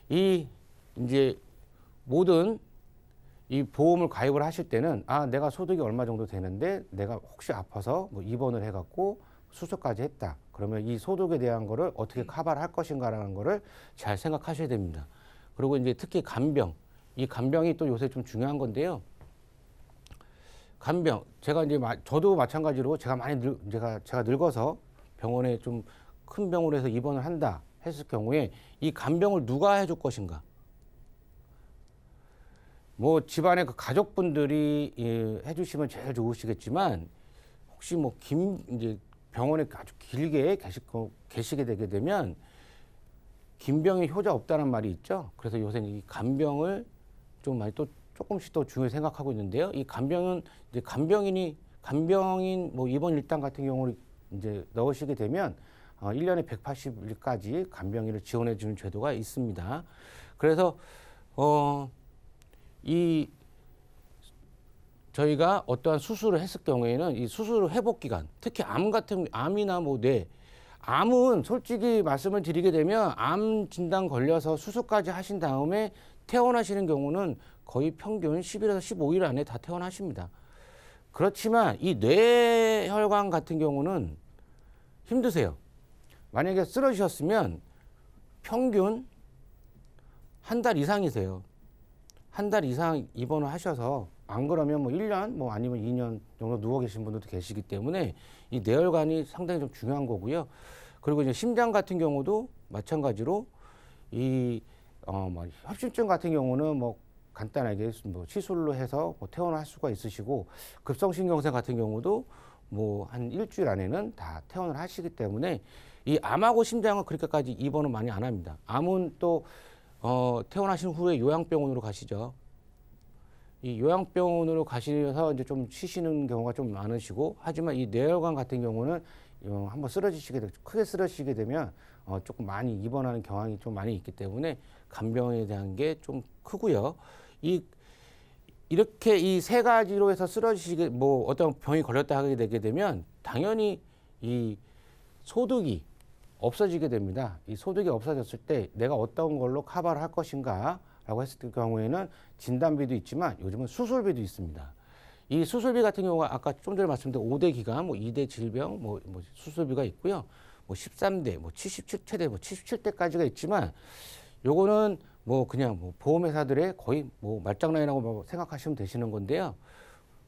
이 이제 모든 이 보험을 가입을 하실 때는 내가 소득이 얼마 정도 되는데 내가 혹시 아파서 뭐 입원을 해갖고 수술까지 했다. 그러면 이 소득에 대한 거를 어떻게 커버를 할 것인가라는 거를 잘 생각하셔야 됩니다. 그리고 이제 특히 간병, 이 간병이 또 요새 좀 중요한 건데요. 간병, 제가 이제 저도 마찬가지로 제가 제가 늙어서 병원에 좀 큰 병으로 해서 입원을 한다 했을 경우에 이 간병을 누가 해줄 것인가? 뭐 집안의 그 가족분들이 해주시면 제일 좋으시겠지만 혹시 뭐 이제 병원에 아주 길게 계시게 되게 되면 긴병이 효자 없다는 말이 있죠. 그래서 요새는 이 간병을 좀 많이 또 조금씩 더 중요히 생각하고 있는데요. 이 간병은 이제 간병인 뭐 입원 일당 같은 경우를 이제 넣으시게 되면 1년에 180일까지 간병인을 지원해 주는 제도가 있습니다. 그래서 저희가 어떠한 수술을 했을 경우에는 이 수술 회복 기간, 특히 암이나 뭐 암은 솔직히 말씀을 드리게 되면 암 진단 걸려서 수술까지 하신 다음에 퇴원하시는 경우는 거의 평균 10일에서 15일 안에 다 퇴원하십니다. 그렇지만 이 뇌혈관 같은 경우는 힘드세요. 만약에 쓰러지셨으면 평균 한 달 이상이세요. 한 달 이상 입원을 하셔서 안 그러면 뭐 1년 뭐 아니면 2년 정도 누워 계신 분들도 계시기 때문에 이 뇌혈관이 상당히 좀 중요한 거고요. 그리고 이제 심장 같은 경우도 마찬가지로 뭐 협심증 같은 경우는 뭐 간단하게 뭐 시술로 해서 뭐 퇴원할 수가 있으시고 급성신경쇠 같은 경우도 뭐 한 일주일 안에는 다 퇴원을 하시기 때문에 이 암하고 심장은 그렇게까지 입원은 많이 안 합니다. 암은 또 퇴원하신 후에 요양병원으로 가시죠. 이 요양병원으로 가시면서 이제 좀 쉬시는 경우가 좀 많으시고, 하지만 이 뇌혈관 같은 경우는 한번 크게 쓰러지시게 되면 조금 많이 입원하는 경향이 좀 많이 있기 때문에 간병에 대한 게 좀 크고요. 이렇게 이 세 가지로 해서 뭐 어떤 병이 걸렸다 하게 되게 되면 당연히 이 소득이 없어지게 됩니다. 이 소득이 없어졌을 때 내가 어떤 걸로 커버를 할 것인가 라고 했을 경우에는 진단비도 있지만 요즘은 수술비도 있습니다. 이 수술비 같은 경우가 아까 좀 전에 말씀드린 5대 기간, 뭐 2대 질병, 뭐 수술비가 있고요. 뭐 13대, 뭐 77대, 뭐 77대까지가 있지만 요거는 뭐 그냥 뭐 보험회사들의 거의 뭐 말장난이라고 뭐 생각하시면 되시는 건데요.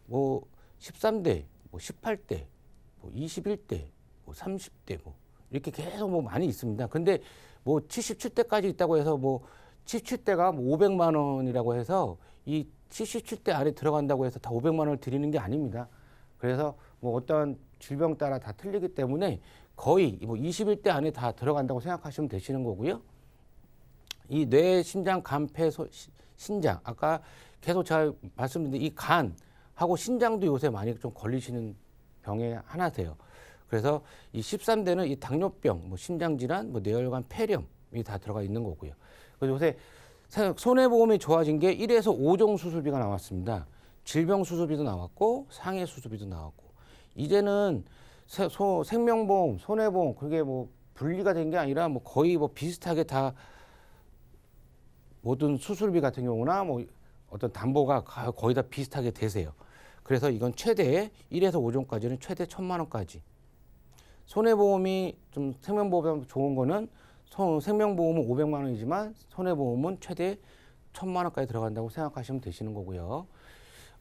뭐 13대, 뭐 18대, 뭐 21대, 뭐 30대 뭐 이렇게 계속 뭐 많이 있습니다. 근데 뭐 77대까지 있다고 해서 뭐 77대가 뭐 500만 원이라고 해서 이 77대 안에 들어간다고 해서 다 500만 원을 드리는 게 아닙니다. 그래서 뭐 어떤 질병 따라 다 틀리기 때문에 거의 뭐 21대 안에 다 들어간다고 생각하시면 되시는 거고요. 이 뇌, 심장, 간, 폐, 신장, 아까 계속 제가 말씀드린 이 간하고 신장도 요새 많이 좀 걸리시는 병의 하나세요. 그래서 이 13대는 이 당뇨병, 뭐 심장질환, 뭐 뇌혈관, 폐렴이 다 들어가 있는 거고요. 그래서 요새 손해보험이 좋아진 게 1에서 5종 수술비가 나왔습니다. 질병 수술비도 나왔고 상해 수술비도 나왔고, 이제는 생명보험, 손해보험 그게 뭐 분리가 된 게 아니라 뭐 거의 뭐 비슷하게 다 모든 수술비 같은 경우나 뭐 어떤 담보가 거의 다 비슷하게 되세요. 그래서 이건 최대 1에서 5종까지는 최대 1,000만 원까지. 손해보험이 좀 생명보험 좋은 거는 생명보험은 500만 원이지만 손해보험은 최대 1,000만 원까지 들어간다고 생각하시면 되시는 거고요.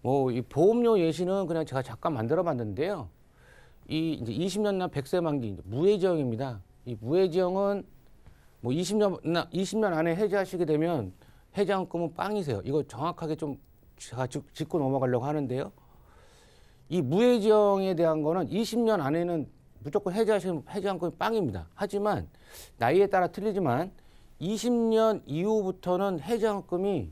뭐 이 보험료 예시는 그냥 제가 잠깐 만들어 봤는데요. 이제 20년 100세 만기 무해지형입니다. 이 무해지형은 뭐 20년 안에 해지하시게 되면 해지한금은 빵이세요. 이거 정확하게 좀 제가 짚고 넘어가려고 하는데요. 이 무해지형에 대한 거는 20년 안에는 무조건 해지한금이 빵입니다. 하지만 나이에 따라 틀리지만 20년 이후부터는 해지한금이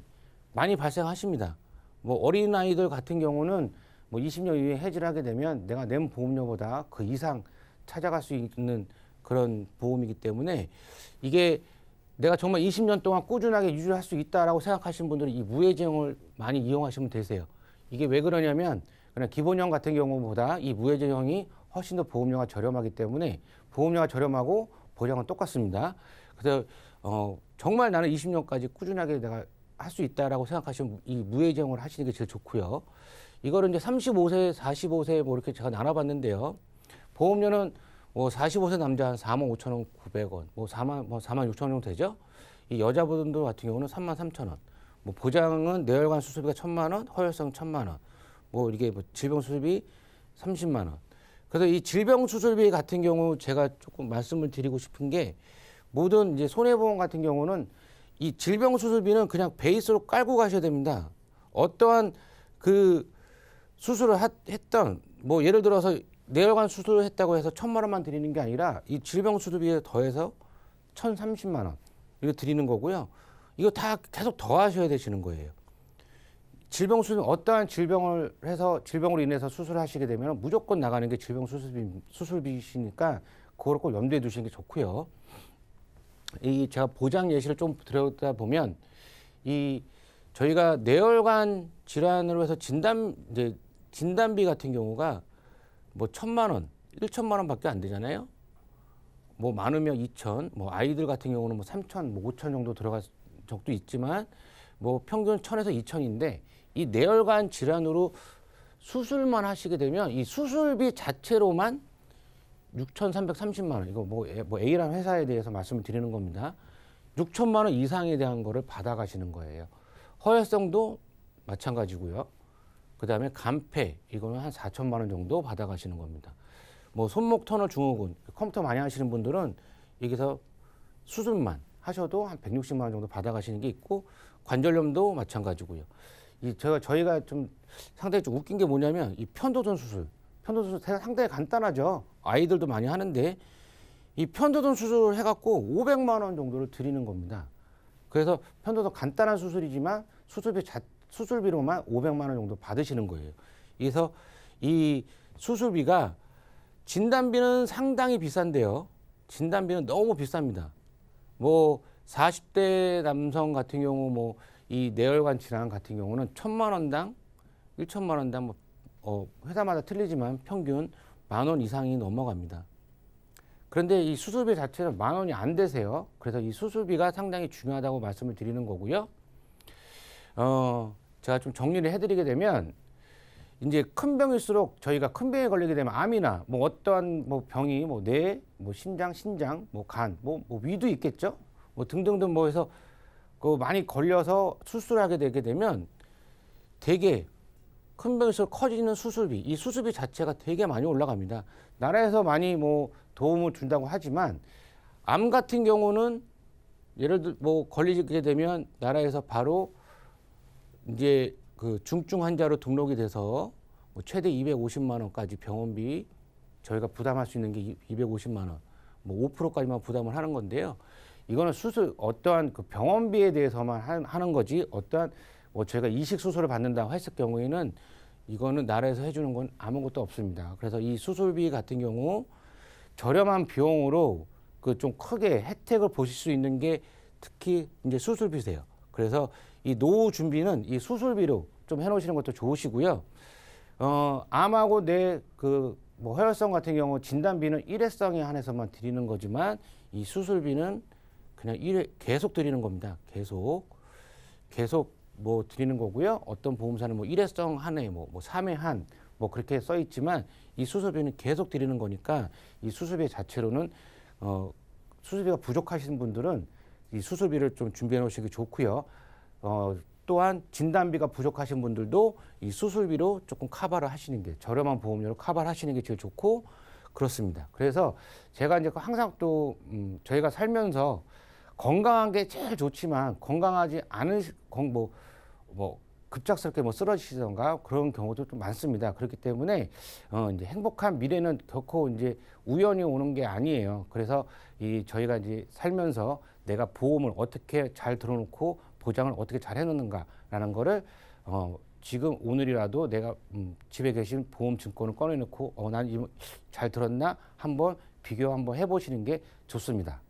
많이 발생하십니다. 뭐 어린아이들 같은 경우는 뭐 20년 이후에 해지를 하게 되면 내가 낸 보험료보다 그 이상 찾아갈 수 있는 그런 보험이기 때문에 이게 내가 정말 20년 동안 꾸준하게 유지할 수 있다라고 생각하시는 분들은 이 무해지형을 많이 이용하시면 되세요. 이게 왜 그러냐면 그냥 기본형 같은 경우보다 이 무해지형이 훨씬 더 보험료가 저렴하기 때문에 보험료가 저렴하고 보장은 똑같습니다. 그래서 정말 나는 20년까지 꾸준하게 내가 할 수 있다라고 생각하시면 이 무예정을 하시는 게 제일 좋고요. 이거를 이제 35세, 45세 뭐 이렇게 제가 나눠봤는데요. 보험료는 뭐 45세 남자 한 4만 5천 원 900원, 뭐 4만 6천 원 정도 되죠. 이 여자분들 같은 경우는 3만 3천 원. 뭐 보장은 뇌혈관 수술비가 1,000만 원, 허혈성 1,000만 원. 뭐 이게 뭐 질병 수술비 30만 원. 그래서 이 질병 수술비 같은 경우 제가 조금 말씀을 드리고 싶은 게 모든 이제 손해보험 같은 경우는 이 질병 수술비는 그냥 베이스로 깔고 가셔야 됩니다. 어떠한 그 수술을 했던 뭐 예를 들어서 뇌혈관 수술을 했다고 해서 1,000만 원만 드리는 게 아니라 이 질병 수술비에 더해서 1,030만 원 이거 드리는 거고요. 이거 다 계속 더 하셔야 되시는 거예요. 질병 수술 어떠한 질병을 해서 질병으로 인해서 수술하시게 되면 무조건 나가는 게 질병 수술비시니까 그걸 꼭 염두에 두시는 게 좋고요. 이 제가 보장 예시를 좀 드려다 보면 이 저희가 뇌혈관 질환으로 해서 진단비 같은 경우가 뭐 1,000만 원, 1,000만 원밖에 안 되잖아요. 뭐 많으면 2천, 뭐 아이들 같은 경우는 뭐 3천, 뭐 5천 정도 들어갈 적도 있지만 뭐 평균 1,000에서 2천인데 이 뇌혈관 질환으로 수술만 하시게 되면 이 수술비 자체로만 6,330만 원. 이거 뭐 A라는 회사에 대해서 말씀을 드리는 겁니다. 6천만 원 이상에 대한 거를 받아가시는 거예요. 허혈성도 마찬가지고요. 그 다음에 간폐 이거는 한 4천만 원 정도 받아가시는 겁니다. 뭐 손목 터널 증후군 컴퓨터 많이 하시는 분들은 여기서 수술만 하셔도 한 160만 원 정도 받아가시는 게 있고 관절염도 마찬가지고요. 저희가 좀 상당히 좀 웃긴 게 뭐냐면 이 편도선 수술 상당히 간단하죠. 아이들도 많이 하는데 이 편도선 수술을 해갖고 500만 원 정도를 드리는 겁니다. 그래서 편도선 간단한 수술이지만 수술비로만 500만 원 정도 받으시는 거예요. 그래서 이 수술비가 진단비는 상당히 비싼데요. 진단비는 너무 비쌉니다. 뭐 40대 남성 같은 경우 뭐 이 뇌혈관 질환 같은 경우는 1,000만 원당 1,000만 원당 회사마다 틀리지만 평균 10,000원 이상이 넘어갑니다. 그런데 이 수술비 자체는 10,000원이 안 되세요. 그래서 이 수술비가 상당히 중요하다고 말씀을 드리는 거고요. 제가 좀 정리를 해드리게 되면 이제 큰 병일수록 저희가 큰 병에 걸리게 되면 암이나 뭐 어떠한 뭐 병이 뭐 뇌, 뭐 심장, 신장, 뭐 간, 뭐 위도 있겠죠. 뭐 등등등 뭐 해서 그 많이 걸려서 수술하게 되게 되면 되게 큰 병일수록 커지는 수술비, 이 수술비 자체가 되게 많이 올라갑니다. 나라에서 많이 뭐 도움을 준다고 하지만 암 같은 경우는 예를 들어 뭐 걸리게 되면 나라에서 바로 이제 그 중증 환자로 등록이 돼서 뭐 최대 250만 원까지 병원비 저희가 부담할 수 있는 게 250만 원, 뭐 5%까지만 부담을 하는 건데요. 이거는 수술 어떠한 그 병원비에 대해서만 하는 거지 어떠한 뭐 저희가 이식 수술을 받는다고 했을 경우에는 이거는 나라에서 해주는 건 아무것도 없습니다. 그래서 이 수술비 같은 경우 저렴한 비용으로 그 좀 크게 혜택을 보실 수 있는 게 특히 이제 수술비세요. 그래서 이 노후 준비는 이 수술비로 좀 해놓으시는 것도 좋으시고요. 암하고 뇌 그 뭐 허혈성 같은 경우 진단비는 일회성에 한해서만 드리는 거지만 이 수술비는 그냥 계속 드리는 겁니다. 계속 뭐 드리는 거고요. 어떤 보험사는 뭐 일회성 한 해, 뭐 3회 한, 뭐 그렇게 써 있지만 이 수술비는 계속 드리는 거니까 이 수술비 자체로는 수술비가 부족하신 분들은 이 수술비를 좀 준비해 놓으시기 좋고요. 또한 진단비가 부족하신 분들도 이 수술비로 조금 커버를 하시는 게 저렴한 보험료로 커버를 하시는 게 제일 좋고 그렇습니다. 그래서 제가 이제 항상 또 저희가 살면서 건강한 게 제일 좋지만 건강하지 않은 뭐 급작스럽게 뭐 쓰러지시던가 그런 경우도 좀 많습니다. 그렇기 때문에 이제 행복한 미래는 결코 이제 우연히 오는 게 아니에요. 그래서 저희가 이제 살면서 내가 보험을 어떻게 잘 들어놓고 보장을 어떻게 잘 해놓는가라는 거를 지금 오늘이라도 내가 집에 계신 보험 증권을 꺼내놓고 난 잘 들었나 한번 비교 한번 해보시는 게 좋습니다.